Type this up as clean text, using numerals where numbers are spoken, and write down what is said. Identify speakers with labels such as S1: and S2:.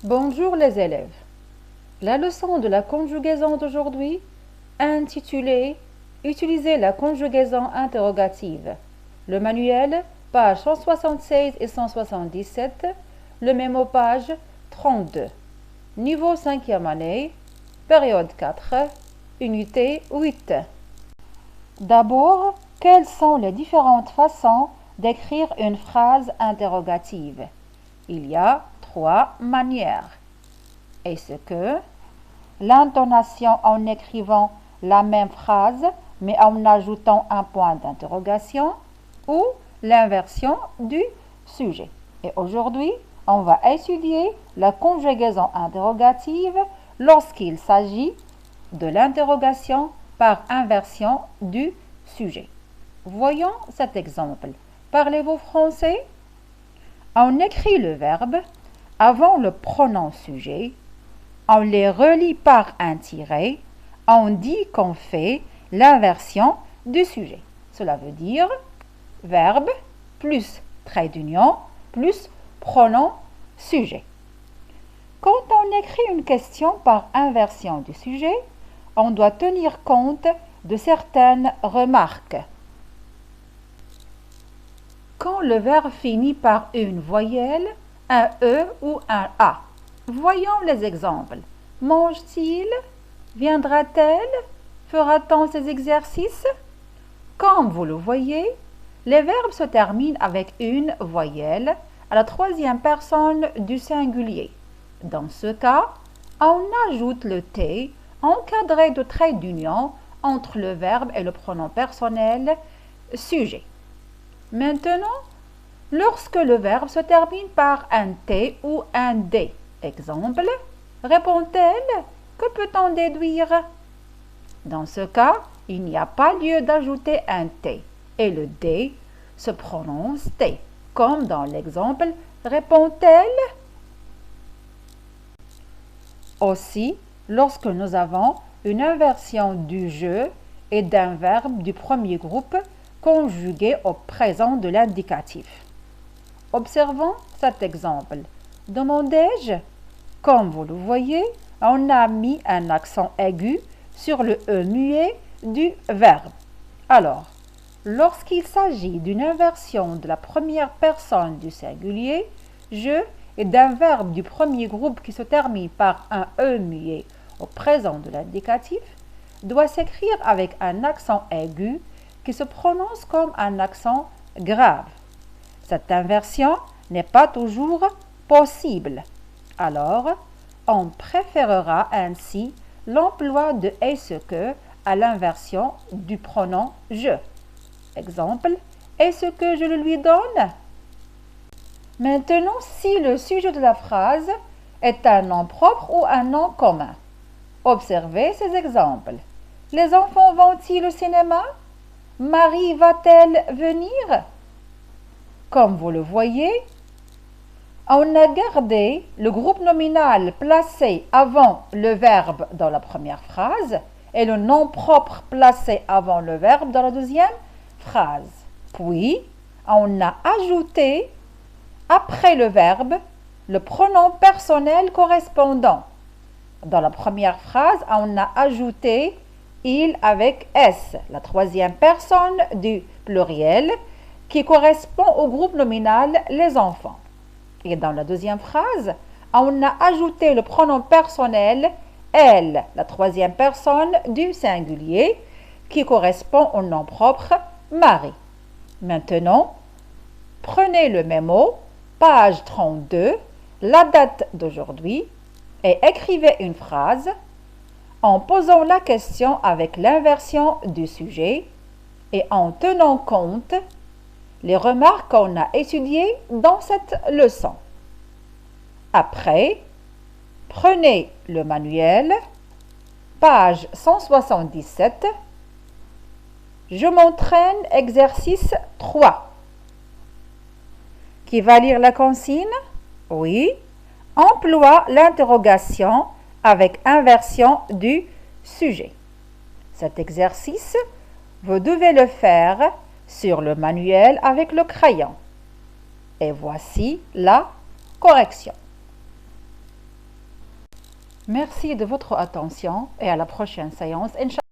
S1: Bonjour les élèves. La leçon de la conjugaison d'aujourd'hui, intitulée Utiliser la conjugaison interrogative. Le manuel, pages 176 et 177, le mémo page 32. Niveau 5e année, période 4, unité 8. D'abord, quelles sont les différentes façons d'écrire une phrase interrogative? Il y a 3 manières. Est-ce que l'intonation en écrivant la même phrase mais en ajoutant un point d'interrogation ou l'inversion du sujet? Et aujourd'hui, on va étudier la conjugaison interrogative lorsqu'il s'agit de l'interrogation par inversion du sujet. Voyons cet exemple. Parlez-vous français? On écrit le verbe avant le pronom sujet, on les relie par un tiret, on dit qu'on fait l'inversion du sujet. Cela veut dire verbe plus trait d'union plus pronom sujet. Quand on écrit une question par inversion du sujet, on doit tenir compte de certaines remarques. Quand le verbe finit par une voyelle, un E ou un A. Voyons les exemples. Mange-t-il? Viendra-t-elle? Fera-t-on ces exercices? Comme vous le voyez, les verbes se terminent avec une voyelle à la troisième personne du singulier. Dans ce cas, on ajoute le T encadré de traits d'union entre le verbe et le pronom personnel sujet. Maintenant, lorsque le verbe se termine par un T ou un D, exemple, répond-elle? Que peut-on déduire? Dans ce cas, il n'y a pas lieu d'ajouter un T et le D se prononce T, comme dans l'exemple répond-elle? Aussi, lorsque nous avons une inversion du je et d'un verbe du premier groupe conjugué au présent de l'indicatif. Observons cet exemple. Demandai-je? Comme vous le voyez, on a mis un accent aigu sur le E muet du verbe. Alors, lorsqu'il s'agit d'une inversion de la première personne du singulier, je et d'un verbe du premier groupe qui se termine par un E muet au présent de l'indicatif, doit s'écrire avec un accent aigu qui se prononce comme un accent grave. Cette inversion n'est pas toujours possible. Alors, on préférera ainsi l'emploi de est-ce que à l'inversion du pronom je. Exemple, est-ce que je le lui donne? Maintenant, si le sujet de la phrase est un nom propre ou un nom commun. Observez ces exemples. Les enfants vont-ils au cinéma? Marie va-t-elle venir? Comme vous le voyez, on a gardé le groupe nominal placé avant le verbe dans la première phrase et le nom propre placé avant le verbe dans la deuxième phrase. Puis, on a ajouté, après le verbe, le pronom personnel correspondant. Dans la première phrase, on a ajouté il avec S, la troisième personne du pluriel, qui correspond au groupe nominal les enfants. Et dans la deuxième phrase, on a ajouté le pronom personnel elle, la troisième personne du singulier, qui correspond au nom propre Marie. Maintenant, prenez le mémo, page 32, la date d'aujourd'hui, et écrivez une phrase en posant la question avec l'inversion du sujet et en tenant compte les remarques qu'on a étudiées dans cette leçon. Après, prenez le manuel, page 177. Je m'entraîne, exercice 3. Qui va lire la consigne? Oui. Emploie l'interrogation avec inversion du sujet. Cet exercice, vous devez le faire sur le manuel avec le crayon. Et voici la correction. Merci de votre attention et à la prochaine séance, Inch'Allah.